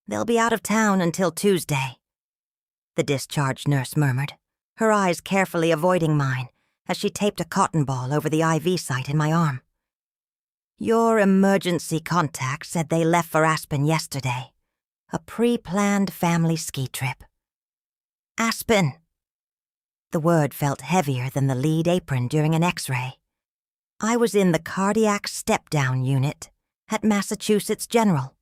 They'll be out of town until Tuesday," the discharge nurse murmured, her eyes carefully avoiding mine as she taped a cotton ball over the IV site in my arm. "Your emergency contact said they left for Aspen yesterday. A pre-planned family ski trip." "Aspen." The word felt heavier than the lead apron during an X-ray. I was in the cardiac step-down unit at Massachusetts General.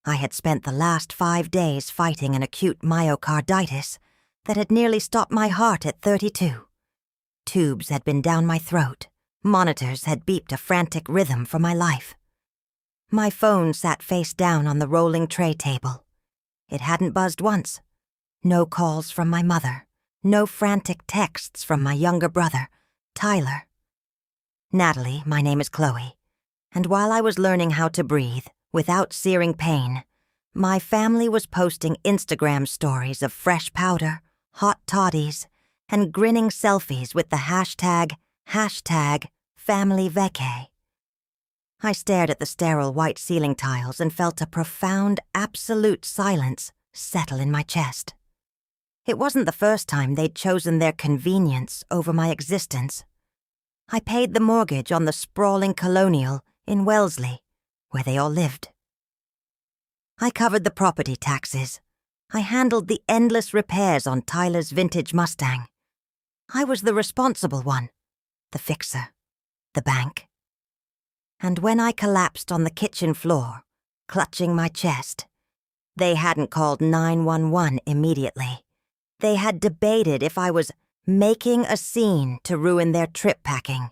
I had spent the last 5 days fighting an acute myocarditis that had nearly stopped my heart at 32. Tubes had been down my throat. Monitors had beeped a frantic rhythm for my life. My phone sat face down on the rolling tray table. It hadn't buzzed once. No calls from my mother. No frantic texts from my younger brother, Tyler. "Natalie, my name is Chloe, and while I was learning how to breathe without searing pain, my family was posting Instagram stories of fresh powder, hot toddies, and grinning selfies with the hashtag #FamilyVacay. I stared at the sterile white ceiling tiles and felt a profound, absolute silence settle in my chest. It wasn't the first time they'd chosen their convenience over my existence. I paid the mortgage on the sprawling colonial in Wellesley, where they all lived. I covered the property taxes. I handled the endless repairs on Tyler's vintage Mustang. I was the responsible one, the fixer, the bank. And when I collapsed on the kitchen floor, clutching my chest, they hadn't called 911 immediately. They had debated if I was making a scene to ruin their trip packing.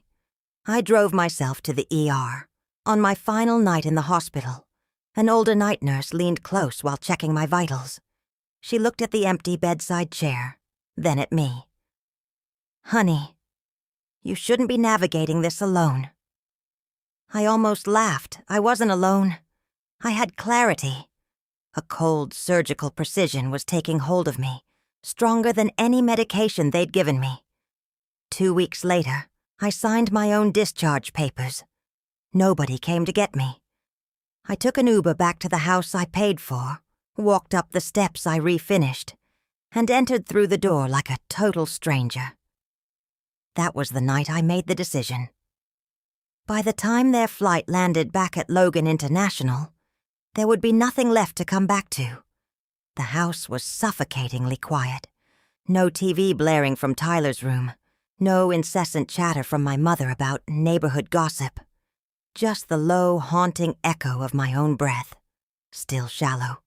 I drove myself to the ER. On my final night in the hospital, an older night nurse leaned close while checking my vitals. She looked at the empty bedside chair, then at me. "Honey, you shouldn't be navigating this alone." I almost laughed. I wasn't alone. I had clarity. A cold, surgical precision was taking hold of me, stronger than any medication they'd given me. 2 weeks later, I signed my own discharge papers. Nobody came to get me. I took an Uber back to the house I paid for, walked up the steps I refinished, and entered through the door like a total stranger. That was the night I made the decision. By the time their flight landed back at Logan International, there would be nothing left to come back to. The house was suffocatingly quiet. No TV blaring from Tyler's room. No incessant chatter from my mother about neighborhood gossip. Just the low, haunting echo of my own breath, still shallow.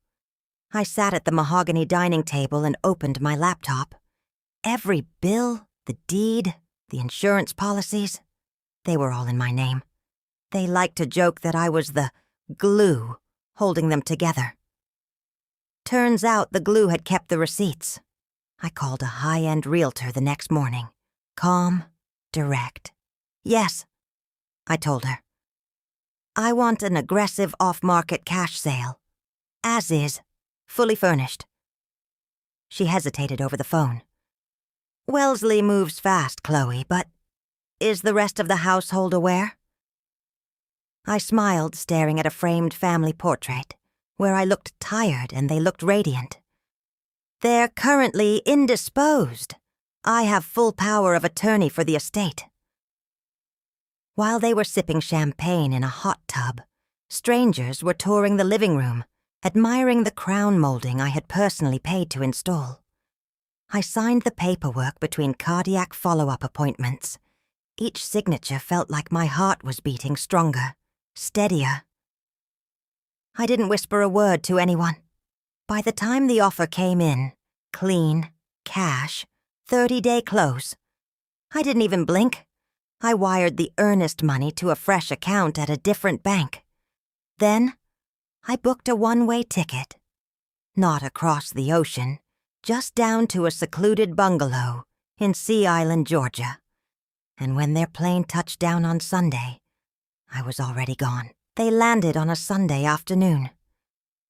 I sat at the mahogany dining table and opened my laptop. Every bill, the deed, the insurance policies, they were all in my name. They liked to joke that I was the glue holding them together. Turns out the glue had kept the receipts. I called a high-end realtor the next morning. Calm, direct. "Yes," I told her. "I want an aggressive off-market cash sale. As is, fully furnished." She hesitated over the phone. "Wellesley moves fast, Chloe, but is the rest of the household aware?" I smiled, staring at a framed family portrait, where I looked tired and they looked radiant. "They're currently indisposed. I have full power of attorney for the estate." While they were sipping champagne in a hot tub, strangers were touring the living room, admiring the crown molding I had personally paid to install. I signed the paperwork between cardiac follow-up appointments. Each signature felt like my heart was beating stronger, steadier. I didn't whisper a word to anyone. By the time the offer came in, clean, cash, 30-day close, I didn't even blink. I wired the earnest money to a fresh account at a different bank. Then, I booked a one-way ticket. Not across the ocean, just down to a secluded bungalow in Sea Island, Georgia. And when their plane touched down on Sunday, I was already gone. They landed on a Sunday afternoon.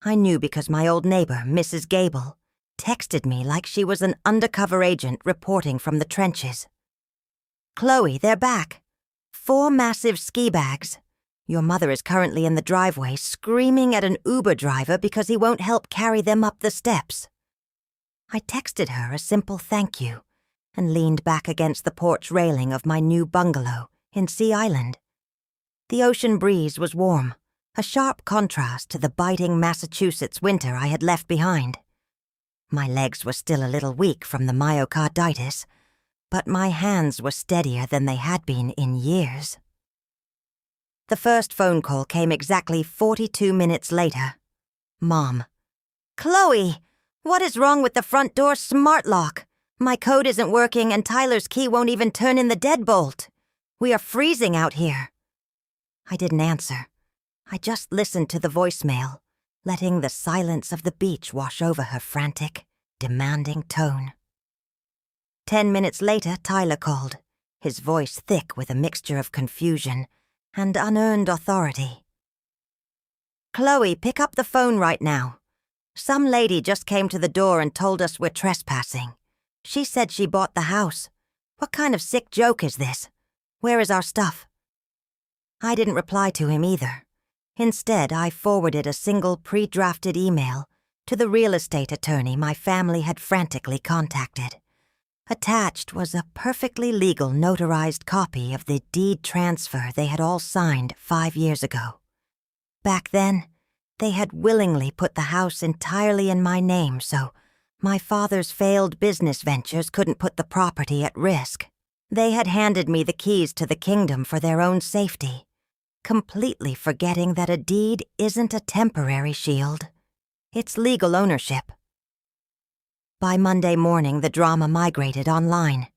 I knew because my old neighbor, Mrs. Gable, texted me like she was an undercover agent reporting from the trenches. "Chloe, they're back. 4 massive ski bags. Your mother is currently in the driveway screaming at an Uber driver because he won't help carry them up the steps." I texted her a simple thank you and leaned back against the porch railing of my new bungalow in Sea Island. The ocean breeze was warm, a sharp contrast to the biting Massachusetts winter I had left behind. My legs were still a little weak from the myocarditis, but my hands were steadier than they had been in years. The first phone call came exactly 42 minutes later. Mom. "Chloe, what is wrong with the front door smart lock? My code isn't working and Tyler's key won't even turn in the deadbolt. We are freezing out here." I didn't answer. I just listened to the voicemail, letting the silence of the beach wash over her frantic, demanding tone. 10 minutes later, Tyler called, his voice thick with a mixture of confusion and unearned authority. "Chloe, pick up the phone right now. Some lady just came to the door and told us we're trespassing. She said she bought the house. What kind of sick joke is this? Where is our stuff?" I didn't reply to him either. Instead, I forwarded a single pre-drafted email to the real estate attorney my family had frantically contacted. Attached was a perfectly legal notarized copy of the deed transfer they had all signed 5 years ago. Back then, they had willingly put the house entirely in my name so my father's failed business ventures couldn't put the property at risk. They had handed me the keys to the kingdom for their own safety, completely forgetting that a deed isn't a temporary shield. It's legal ownership. By Monday morning, the drama migrated online.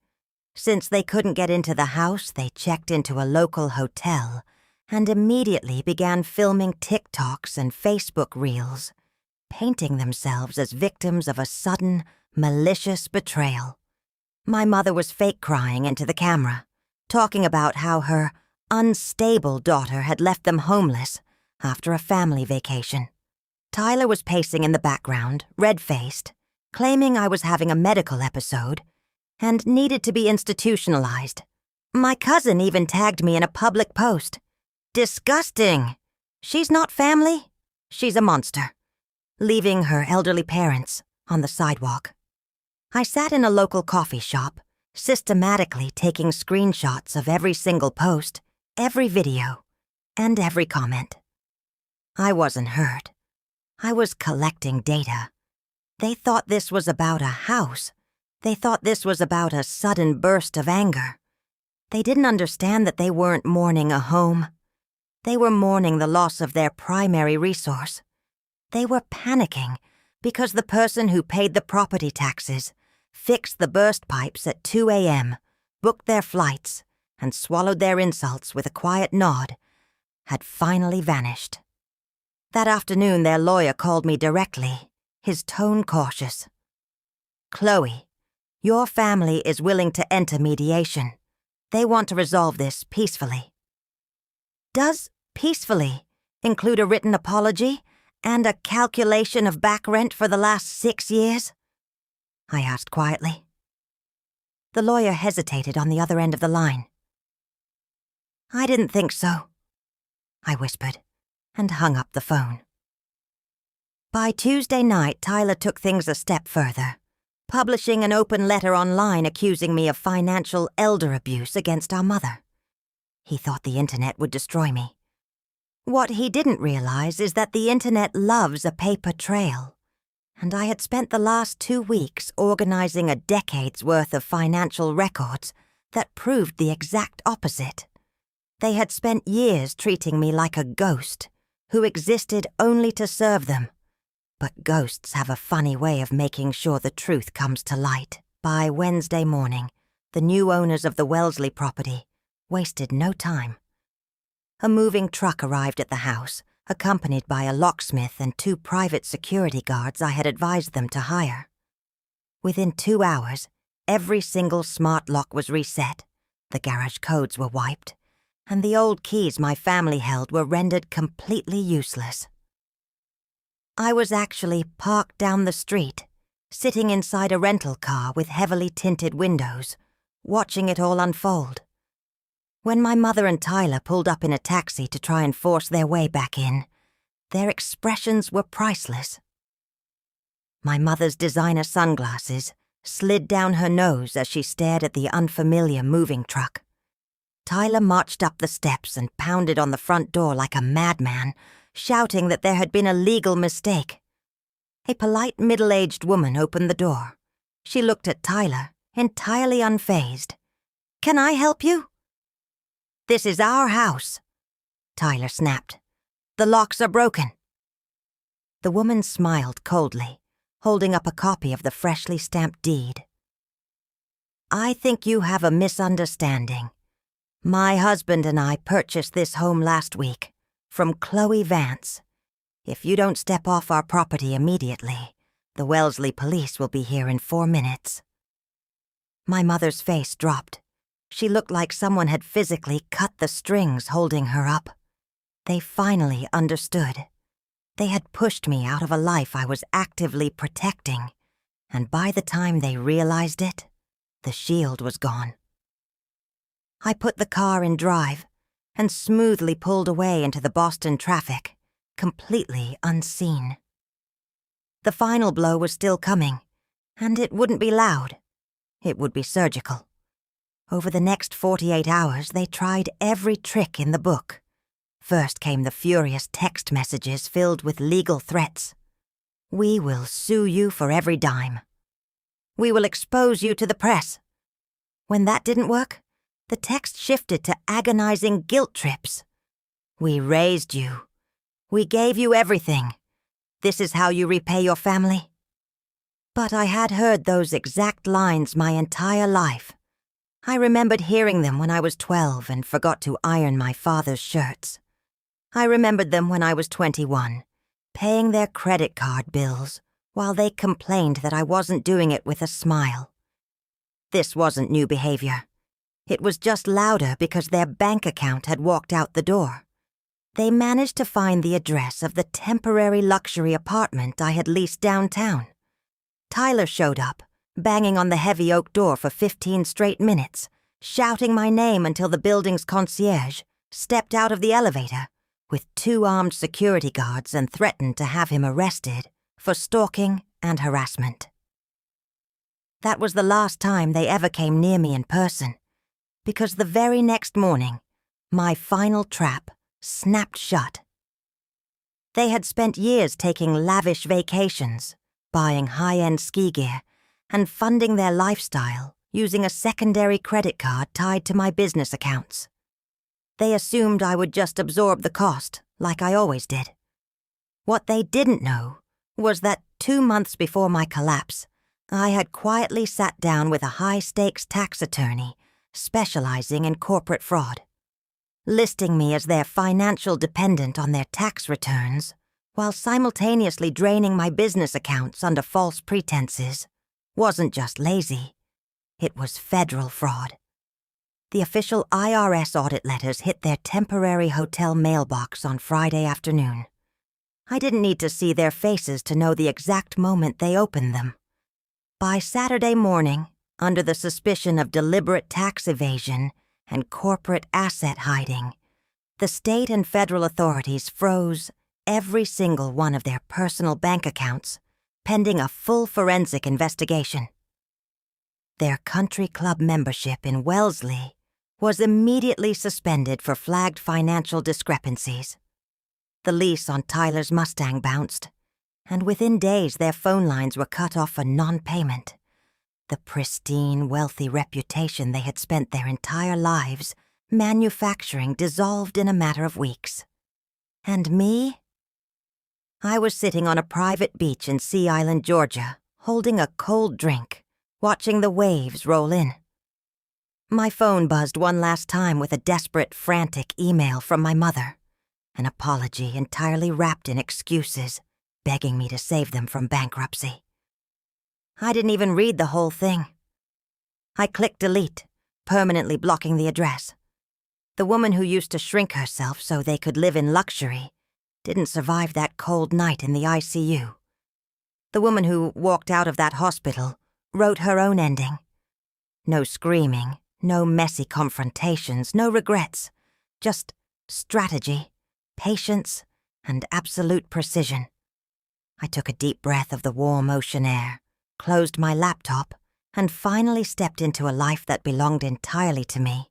Since they couldn't get into the house, they checked into a local hotel and immediately began filming TikToks and Facebook reels, painting themselves as victims of a sudden, malicious betrayal. My mother was fake crying into the camera, talking about how her unstable daughter had left them homeless after a family vacation. Tyler was pacing in the background, red-faced, claiming I was having a medical episode and needed to be institutionalized. My cousin even tagged me in a public post. "Disgusting! She's not family. She's a monster," leaving her elderly parents on the sidewalk. I sat in a local coffee shop, systematically taking screenshots of every single post, every video, and every comment. I wasn't hurt. I was collecting data. They thought this was about a house. They thought this was about a sudden burst of anger. They didn't understand that they weren't mourning a home. They were mourning the loss of their primary resource. They were panicking because the person who paid the property taxes, fixed the burst pipes at 2 a.m., booked their flights, and swallowed their insults with a quiet nod, had finally vanished. That afternoon, their lawyer called me directly, his tone cautious. "Chloe, your family is willing to enter mediation. They want to resolve this peacefully." "Does peacefully include a written apology and a calculation of back rent for the last 6 years?" I asked quietly. The lawyer hesitated on the other end of the line. "I didn't think so," I whispered, and hung up the phone. By Tuesday night, Tyler took things a step further, publishing an open letter online accusing me of financial elder abuse against our mother. He thought the internet would destroy me. What he didn't realize is that the internet loves a paper trail, and I had spent the last 2 weeks organizing a decade's worth of financial records that proved the exact opposite. They had spent years treating me like a ghost who existed only to serve them. But ghosts have a funny way of making sure the truth comes to light. By Wednesday morning, the new owners of the Wellesley property wasted no time. A moving truck arrived at the house, accompanied by a locksmith and 2 private security guards I had advised them to hire. Within 2 hours, every single smart lock was reset, the garage codes were wiped, and the old keys my family held were rendered completely useless. I was actually parked down the street, sitting inside a rental car with heavily tinted windows, watching it all unfold. When my mother and Tyler pulled up in a taxi to try and force their way back in, their expressions were priceless. My mother's designer sunglasses slid down her nose as she stared at the unfamiliar moving truck. Tyler marched up the steps and pounded on the front door like a madman, shouting that there had been a legal mistake. A polite middle-aged woman opened the door. She looked at Tyler, entirely unfazed. "Can I help you?" "This is our house," Tyler snapped. "The locks are broken." The woman smiled coldly, holding up a copy of the freshly stamped deed. "I think you have a misunderstanding. My husband and I purchased this home last week, from Chloe Vance. If you don't step off our property immediately, the Wellesley police will be here in 4 minutes." My mother's face dropped. She looked like someone had physically cut the strings holding her up. They finally understood. They had pushed me out of a life I was actively protecting, and by the time they realized it, the shield was gone. I put the car in drive and smoothly pulled away into the Boston traffic, completely unseen. The final blow was still coming, and it wouldn't be loud. It would be surgical. Over the next 48 hours, they tried every trick in the book. First came the furious text messages filled with legal threats. "We will sue you for every dime. We will expose you to the press." When that didn't work, the text shifted to agonizing guilt trips. "We raised you. We gave you everything. This is how you repay your family." But I had heard those exact lines my entire life. I remembered hearing them when I was 12 and forgot to iron my father's shirts. I remembered them when I was 21, paying their credit card bills while they complained that I wasn't doing it with a smile. This wasn't new behavior. It was just louder because their bank account had walked out the door. They managed to find the address of the temporary luxury apartment I had leased downtown. Tyler showed up, banging on the heavy oak door for 15 straight minutes, shouting my name until the building's concierge stepped out of the elevator with 2 armed security guards and threatened to have him arrested for stalking and harassment. That was the last time they ever came near me in person, because the very next morning, my final trap snapped shut. They had spent years taking lavish vacations, buying high-end ski gear, and funding their lifestyle using a secondary credit card tied to my business accounts. They assumed I would just absorb the cost, like I always did. What they didn't know was that 2 months before my collapse, I had quietly sat down with a high-stakes tax attorney specializing in corporate fraud. Listing me as their financial dependent on their tax returns, while simultaneously draining my business accounts under false pretenses, wasn't just lazy. It was federal fraud. The official IRS audit letters hit their temporary hotel mailbox on Friday afternoon. I didn't need to see their faces to know the exact moment they opened them. By Saturday morning, under the suspicion of deliberate tax evasion and corporate asset hiding, the state and federal authorities froze every single one of their personal bank accounts, pending a full forensic investigation. Their country club membership in Wellesley was immediately suspended for flagged financial discrepancies. The lease on Tyler's Mustang bounced, and within days their phone lines were cut off for non-payment. The pristine, wealthy reputation they had spent their entire lives manufacturing dissolved in a matter of weeks. And me? I was sitting on a private beach in Sea Island, Georgia, holding a cold drink, watching the waves roll in. My phone buzzed one last time with a desperate, frantic email from my mother, an apology entirely wrapped in excuses, begging me to save them from bankruptcy. I didn't even read the whole thing. I clicked delete, permanently blocking the address. The woman who used to shrink herself so they could live in luxury didn't survive that cold night in the ICU. The woman who walked out of that hospital wrote her own ending. No screaming, No messy confrontations, no regrets. Just strategy, patience, and absolute precision. I took a deep breath of the warm ocean air, closed my laptop, and finally stepped into a life that belonged entirely to me.